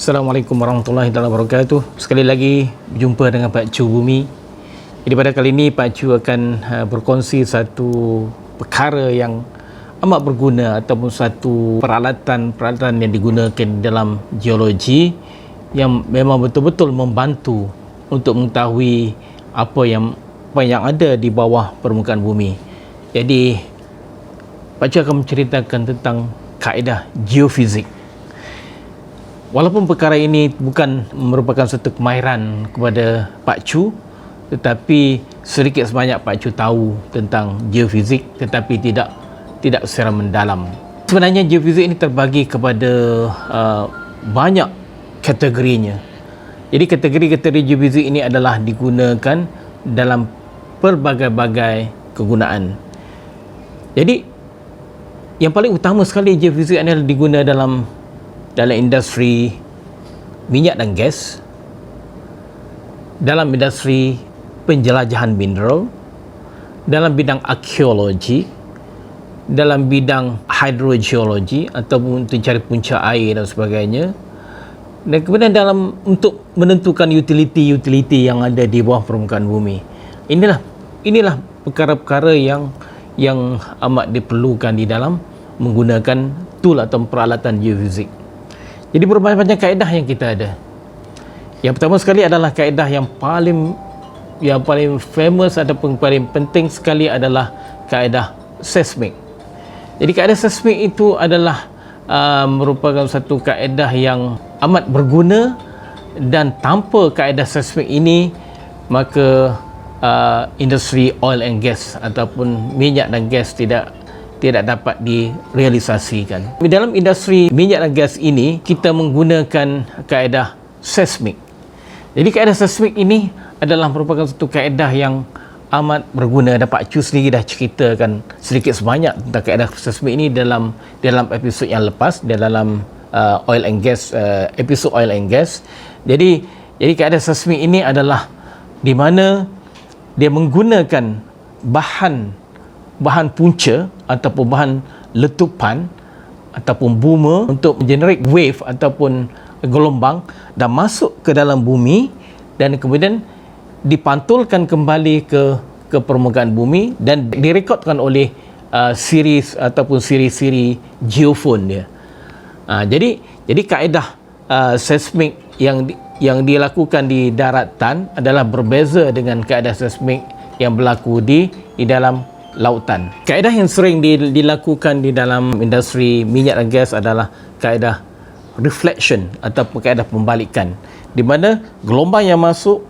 Assalamualaikum warahmatullahi wabarakatuh. Sekali lagi berjumpa dengan Pak Chu Bumi. Jadi pada kali ini Pak Chu akan berkongsi satu perkara yang amat berguna ataupun satu peralatan yang digunakan dalam geologi yang memang betul-betul membantu untuk mengetahui apa yang ada di bawah permukaan bumi. Jadi Pak Chu akan menceritakan tentang kaedah geofizik. Walaupun perkara ini bukan merupakan satu kemahiran kepada Pak Chu, tetapi sedikit sebanyak Pak Chu tahu tentang geofizik, tetapi tidak secara mendalam. Sebenarnya geofizik ini terbagi kepada banyak kategorinya. Jadi kategori-kategori geofizik ini adalah digunakan dalam pelbagai-bagai kegunaan. Jadi yang paling utama sekali geofizik adalah digunakan dalam industri minyak dan gas, dalam industri penjelajahan mineral, dalam bidang arkeologi, dalam bidang hidrogeologi ataupun untuk cari punca air dan sebagainya, dan kemudian untuk menentukan utility yang ada di bawah permukaan bumi. Inilah perkara-perkara yang amat diperlukan di dalam menggunakan tool atau peralatan geofizik. Jadi berbagai-macam kaedah yang kita ada. Yang pertama sekali adalah kaedah yang paling famous ataupun paling penting sekali adalah kaedah seismik. Jadi kaedah seismik itu adalah merupakan satu kaedah yang amat berguna, dan tanpa kaedah seismik ini maka industri oil and gas ataupun minyak dan gas tidak dapat direalisasikan. Di dalam industri minyak dan gas ini kita menggunakan kaedah seismik. Jadi kaedah seismik ini adalah merupakan satu kaedah yang amat berguna, dan Pak Chu sendiri dah ceritakan sedikit sebanyak tentang kaedah seismik ini dalam episod yang lepas, dalam oil and gas, episod oil and gas. Jadi kaedah seismik ini adalah di mana dia menggunakan bahan punca ataupun bahan letupan ataupun buma untuk generate wave ataupun gelombang dan masuk ke dalam bumi, dan kemudian dipantulkan kembali ke permukaan bumi dan direkodkan oleh siri geofon dia. Jadi kaedah seismik yang dilakukan di daratan adalah berbeza dengan kaedah seismik yang berlaku di dalam lautan. Kaedah yang sering dilakukan di dalam industri minyak dan gas adalah kaedah reflection atau kaedah pembalikan, di mana gelombang yang masuk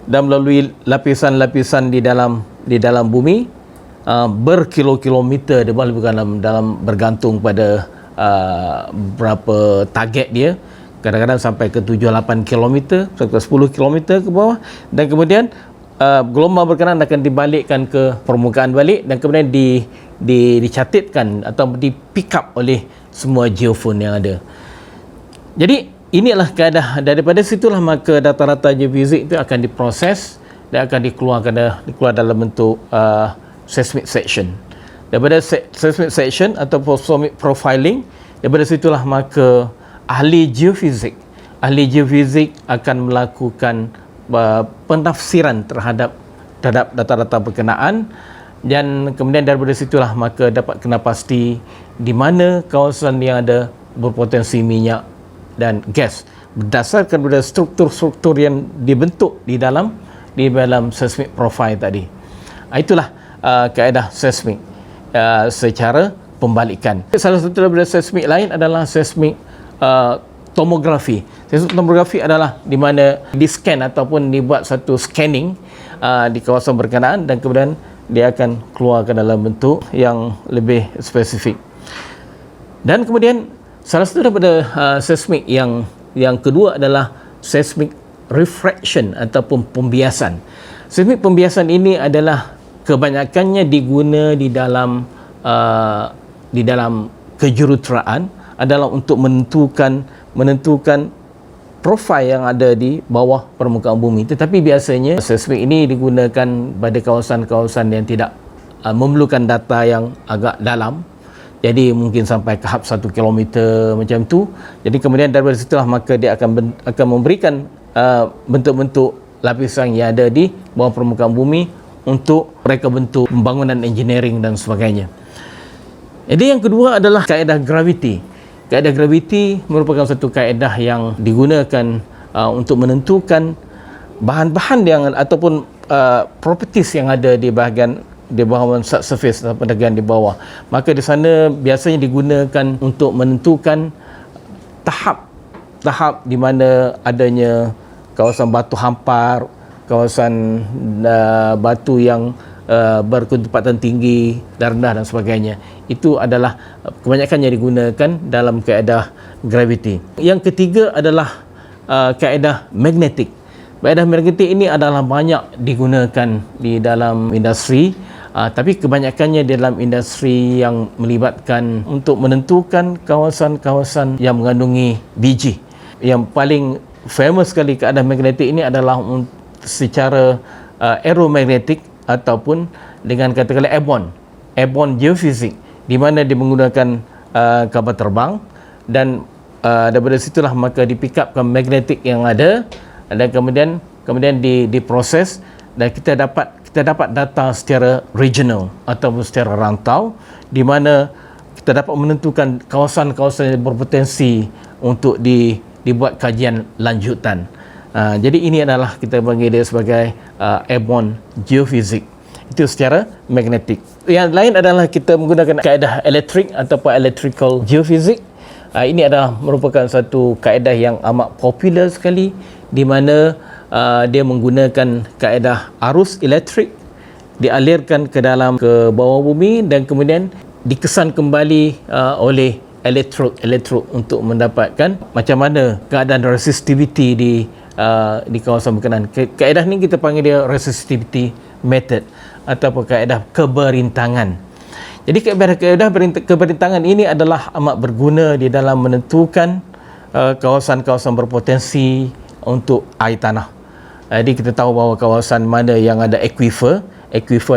dan melalui lapisan-lapisan di dalam bumi berkilo-kilometer, dalam bergantung pada berapa target dia, kadang-kadang sampai ke 7-8 km, sampai ke 10 km ke bawah, dan kemudian gelombang berkenaan akan dibalikkan ke permukaan balik, dan kemudian dicatitkan atau di-pick up oleh semua geofon yang ada. Jadi inilah kaedah. Daripada situlah maka data-data geofizik itu akan diproses dan akan dikeluar dalam bentuk seismic section. Daripada seismic section atau seismic profiling, daripada situlah maka ahli geofizik akan melakukan penafsiran terhadap data-data berkenaan, dan kemudian daripada situlah maka dapat kena pasti di mana kawasan yang ada berpotensi minyak dan gas berdasarkan pada struktur-struktur yang dibentuk di dalam seismic profile tadi. Itulah kaedah seismik secara pembalikan. Salah satu daripada seismik lain adalah seismik tomografi. Seismik tomografi adalah di mana di-scan ataupun dibuat satu scanning di kawasan berkenaan, dan kemudian dia akan keluarkan dalam bentuk yang lebih spesifik. Dan kemudian salah satu daripada seismik yang kedua adalah seismik refraction ataupun pembiasan. Seismik pembiasan ini adalah kebanyakannya diguna di dalam kejuruteraan, adalah untuk menentukan profil yang ada di bawah permukaan bumi. Tetapi biasanya seismik ini digunakan pada kawasan-kawasan yang tidak memerlukan data yang agak dalam. Jadi mungkin sampai ke 1 kilometer macam tu. Jadi kemudian daripada situlah maka dia akan memberikan bentuk-bentuk lapisan yang ada di bawah permukaan bumi untuk mereka bentuk pembangunan engineering dan sebagainya. Jadi yang kedua adalah kaedah graviti. Kaedah graviti merupakan satu kaedah yang digunakan untuk menentukan bahan-bahan yang ataupun properties yang ada di bahagian di bawah subsurface atau bahagian di bawah. Maka di sana biasanya digunakan untuk menentukan tahap di mana adanya kawasan batu hampar, kawasan batu yang berketepatan tinggi, rendah dan sebagainya. Itu adalah kebanyakannya digunakan dalam kaedah gravity. Yang ketiga adalah kaedah magnetik. Kaedah magnetik ini adalah banyak digunakan di dalam industri, tapi kebanyakannya dalam industri yang melibatkan untuk menentukan kawasan-kawasan yang mengandungi biji. Yang paling famous sekali keadaan magnetik ini adalah secara aeromagnetik ataupun dengan katakanlah airborne geophysics, di mana dia menggunakan kapal terbang dan daripada situlah maka di-pick upkan magnetik yang ada dan kemudian diproses dan kita dapat data secara regional ataupun secara rantau, di mana kita dapat menentukan kawasan-kawasan yang berpotensi untuk dibuat kajian lanjutan. Jadi ini adalah kita panggil dia sebagai airborne geophysics. Itu secara magnetik. Yang lain adalah kita menggunakan kaedah elektrik ataupun electrical geophysics. Ini adalah merupakan satu kaedah yang amat popular sekali, di mana dia menggunakan kaedah arus elektrik dialirkan ke bawah bumi dan kemudian dikesan kembali oleh elektrod untuk mendapatkan macam mana keadaan resistivity di kawasan berkenaan. Kaedah ni kita panggil dia resistivity method ataupun kaedah keberintangan. Jadi kaedah keberintangan ini adalah amat berguna di dalam menentukan kawasan-kawasan berpotensi untuk air tanah. Jadi kita tahu bahawa kawasan mana yang ada aquifer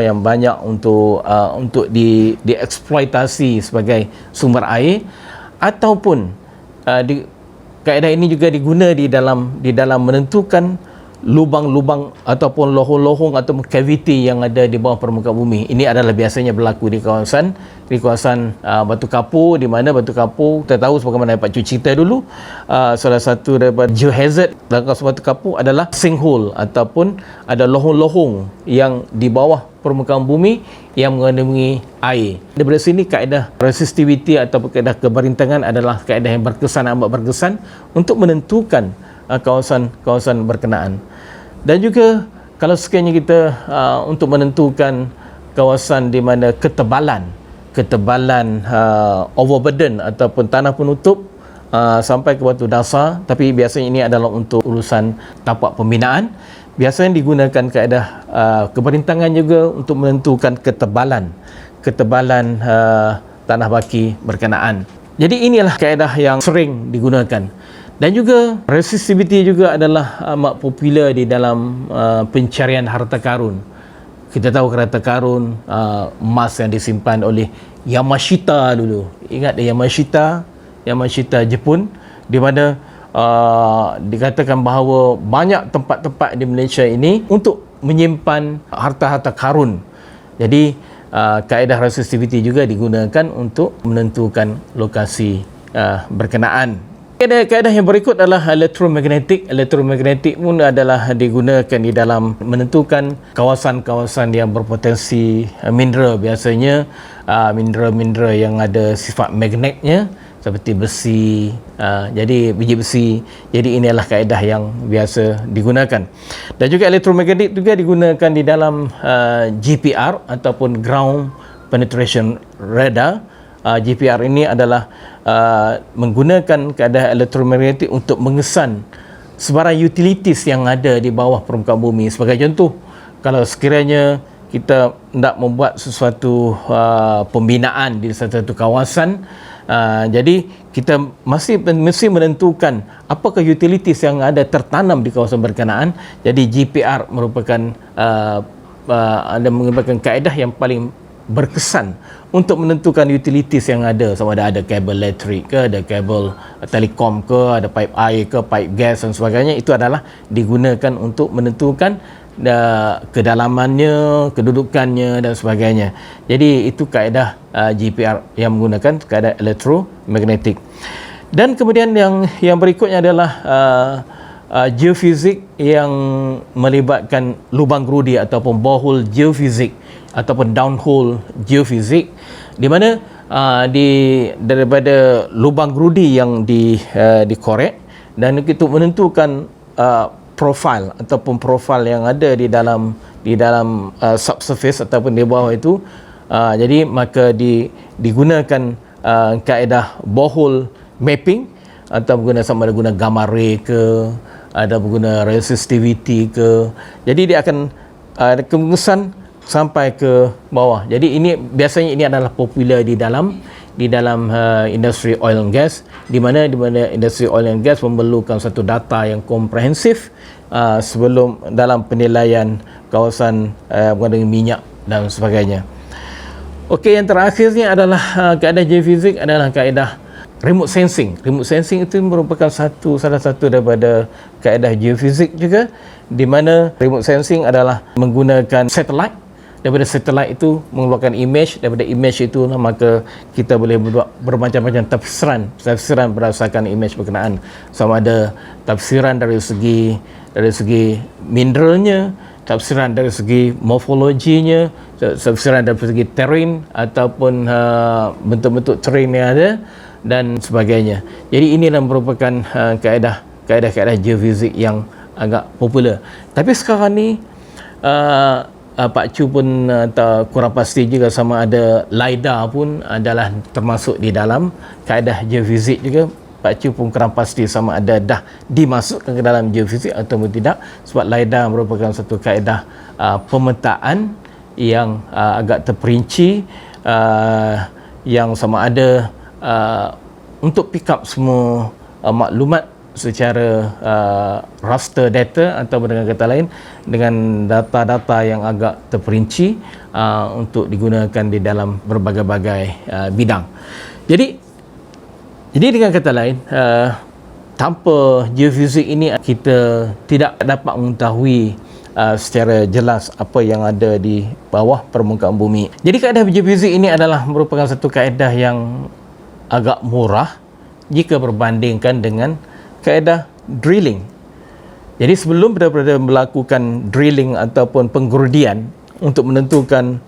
yang banyak untuk dieksploitasi sebagai sumber air, ataupun kaedah ini juga diguna di dalam menentukan lubang-lubang ataupun lohong-lohong atau cavity yang ada di bawah permukaan bumi. Ini adalah biasanya berlaku di kawasan batu kapur, di mana batu kapur kita tahu sebagaimana dapat cerita dulu, salah satu daripada geohazard dalam kawasan batu kapur adalah sinkhole ataupun ada lohong-lohong yang di bawah permukaan bumi yang mengandungi air. Daripada sini kaedah resistivity atau kaedah keberintangan adalah kaedah yang amat berkesan untuk menentukan kawasan-kawasan berkenaan. Dan juga kalau sekiranya kita untuk menentukan kawasan di mana ketebalan overburden ataupun tanah penutup sampai ke batu dasar, tapi biasanya ini adalah untuk urusan tapak pembinaan, biasanya digunakan kaedah keberintangan juga untuk menentukan ketebalan tanah baki berkenaan. Jadi inilah kaedah yang sering digunakan. Dan juga resistivity juga adalah amat popular di dalam pencarian harta karun. Kita tahu harta karun emas yang disimpan oleh Yamashita dulu. Ingat Yamashita Jepun, di mana dikatakan bahawa banyak tempat-tempat di Malaysia ini untuk menyimpan harta-harta karun. Jadi kaedah resistivity juga digunakan untuk menentukan lokasi berkenaan. Kaedah yang berikut adalah elektromagnetik. Elektromagnetik pun adalah digunakan di dalam menentukan kawasan-kawasan yang berpotensi mineral. Biasanya mineral-mineral yang ada sifat magnetnya seperti besi, jadi biji besi. Jadi inilah kaedah yang biasa digunakan. Dan juga elektromagnetik juga digunakan di dalam GPR ataupun ground penetration radar. GPR ini adalah menggunakan keadaan elektromagnetik untuk mengesan sebarang utilities yang ada di bawah permukaan bumi. Sebagai contoh, kalau sekiranya kita nak membuat sesuatu pembinaan di satu kawasan, jadi kita mesti menentukan apakah utilities yang ada tertanam di kawasan berkenaan. Jadi GPR merupakan kaedah yang paling berkesan untuk menentukan utilities yang ada, sama ada kabel elektrik ke, ada kabel telekom ke, ada pipe air ke, pipe gas dan sebagainya. Itu adalah digunakan untuk menentukan kedalamannya, kedudukannya dan sebagainya. Jadi itu kaedah GPR yang menggunakan kaedah elektromagnetik. Dan kemudian yang berikutnya adalah geofizik yang melibatkan lubang gerudi ataupun borehole geofizik ataupun downhole geofizik, di mana daripada lubang gerudi yang dikorek dan itu menentukan profil ataupun profil yang ada di dalam subsurface ataupun di bawah itu. Jadi maka digunakan kaedah borehole mapping atau sama ada guna gamma ray ke, ada guna resistivity ke. Jadi dia akan ada kemungkinan sampai ke bawah. Jadi biasanya ini adalah popular di dalam industri oil and gas, di mana industri oil and gas memerlukan satu data yang komprehensif sebelum dalam penilaian kawasan mengandungi minyak dan sebagainya. Okey, yang terakhirnya adalah kaedah geofizik adalah kaedah remote sensing. Remote sensing itu merupakan salah satu daripada kaedah geofizik juga, di mana remote sensing adalah menggunakan satelit. Daripada satelit itu mengeluarkan image, daripada image itu maka kita boleh buat bermacam-macam tafsiran berdasarkan image berkenaan, sama ada tafsiran dari segi mineralnya, tafsiran dari segi morfologinya, tafsiran dari segi terrain ataupun bentuk-bentuk terrain yang ada dan sebagainya. Jadi inilah merupakan kaedah geofizik yang agak popular. Tapi sekarang ni Pak Chu pun kurang pasti juga sama ada LiDAR pun adalah termasuk di dalam kaedah geofizik juga. Pak Chu pun kurang pasti sama ada dah dimasukkan ke dalam geofizik ataupun tidak, sebab LiDAR merupakan satu kaedah pemetaan yang agak terperinci, yang sama ada untuk pick up semua maklumat secara raster data atau dengan kata lain dengan data-data yang agak terperinci untuk digunakan di dalam berbagai-bagai bidang. Jadi dengan kata lain, tanpa geofizik ini kita tidak dapat mengetahui secara jelas apa yang ada di bawah permukaan bumi. Jadi kaedah geofizik ini adalah merupakan satu kaedah yang agak murah jika berbandingkan dengan kaedah drilling. Jadi sebelum daripada melakukan drilling ataupun penggerudian untuk menentukan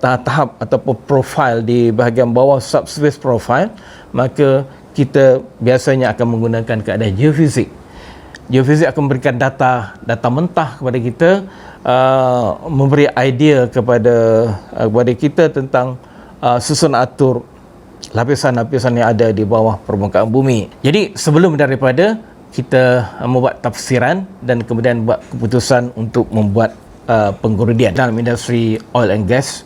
tahap ataupun profil di bahagian bawah subsurface profile, maka kita biasanya akan menggunakan kaedah geofizik. Geofizik akan memberikan data mentah kepada kita, memberi idea kepada kita tentang susun atur lapisan-lapisan yang ada di bawah permukaan bumi. Jadi sebelum daripada kita membuat tafsiran dan kemudian buat keputusan untuk membuat penggerudian dalam industri oil and gas,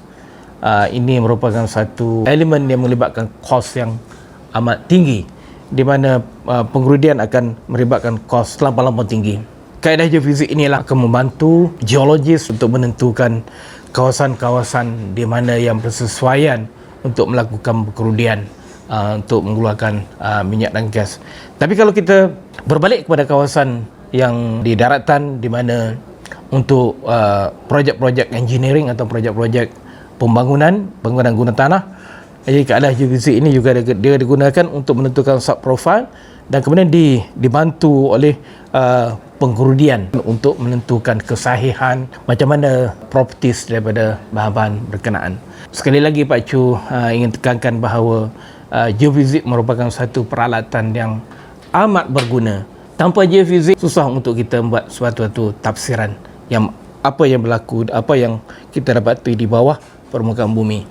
ini merupakan satu elemen yang melibatkan kos yang amat tinggi, di mana penggerudian akan melibatkan kos terlampau tinggi. Kaedah geofizik inilah akan membantu geologis untuk menentukan kawasan-kawasan di mana yang bersesuaian untuk melakukan penggerudian untuk mengeluarkan minyak dan gas. Tapi kalau kita berbalik kepada kawasan yang di daratan, di mana untuk projek-projek engineering atau projek-projek pembangunan guna tanah, jadi kaedah geofizik ini juga dia digunakan untuk menentukan subprofile dan kemudian dibantu oleh penggerudian untuk menentukan kesahihan macam mana properties daripada bahan-bahan berkenaan. Sekali lagi Pak Chu ingin tekankan bahawa geofizik merupakan satu peralatan yang amat berguna. Tanpa geofizik susah untuk kita membuat suatu tafsiran yang apa yang berlaku, apa yang kita dapati di bawah permukaan bumi.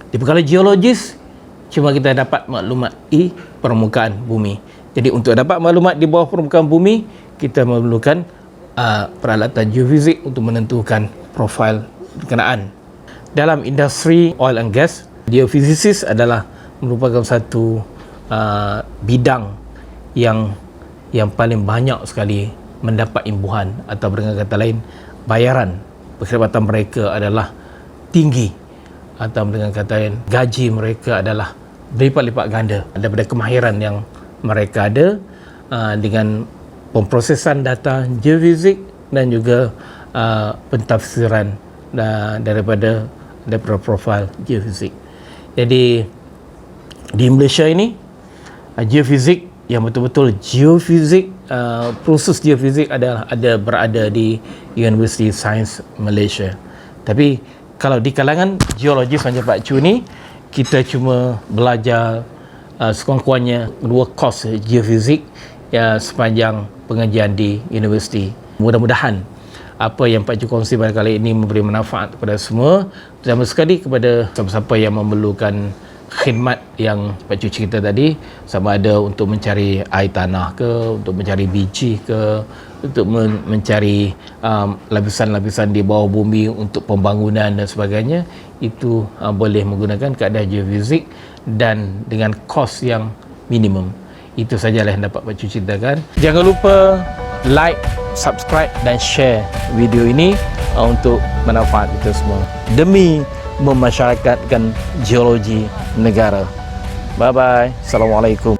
Di perkara geologis, cuma kita dapat maklumat di permukaan bumi. Jadi untuk dapat maklumat di bawah permukaan bumi, kita memerlukan peralatan geofizik untuk menentukan profil berkenaan. Dalam industri oil and gas, geofizisis adalah merupakan satu bidang yang paling banyak sekali mendapat imbuhan atau dengan kata lain bayaran perkhidmatan mereka adalah tinggi, atau dengan kata lain gaji mereka adalah berlipat-lipat ganda daripada kemahiran yang mereka ada dengan pemprosesan data geofizik dan juga pentafsiran daripada profil geofizik. Jadi di Malaysia ini geofizik yang betul-betul geofizik, proses geofizik berada di University Sains Malaysia. Tapi kalau di kalangan geologis macam Pak Chu ni, kita cuma belajar sekurang-kurangnya 2 kos geofizik sepanjang pengajian di universiti. Mudah-mudahan apa yang Pak Chu kongsi pada kali ini memberi manfaat kepada semua, terutama sekali kepada siapa-siapa yang memerlukan khidmat yang Pak Cu cerita tadi, sama ada untuk mencari air tanah ke, untuk mencari biji ke, untuk mencari lapisan-lapisan di bawah bumi untuk pembangunan dan sebagainya, itu boleh menggunakan keadaan geofizik dan dengan kos yang minimum. Itu sajalah yang dapat Pak Cu ceritakan. Jangan lupa like, subscribe dan share video ini untuk manfaat kita semua demi memasyarakatkan geologi negara. Bye bye. Assalamualaikum.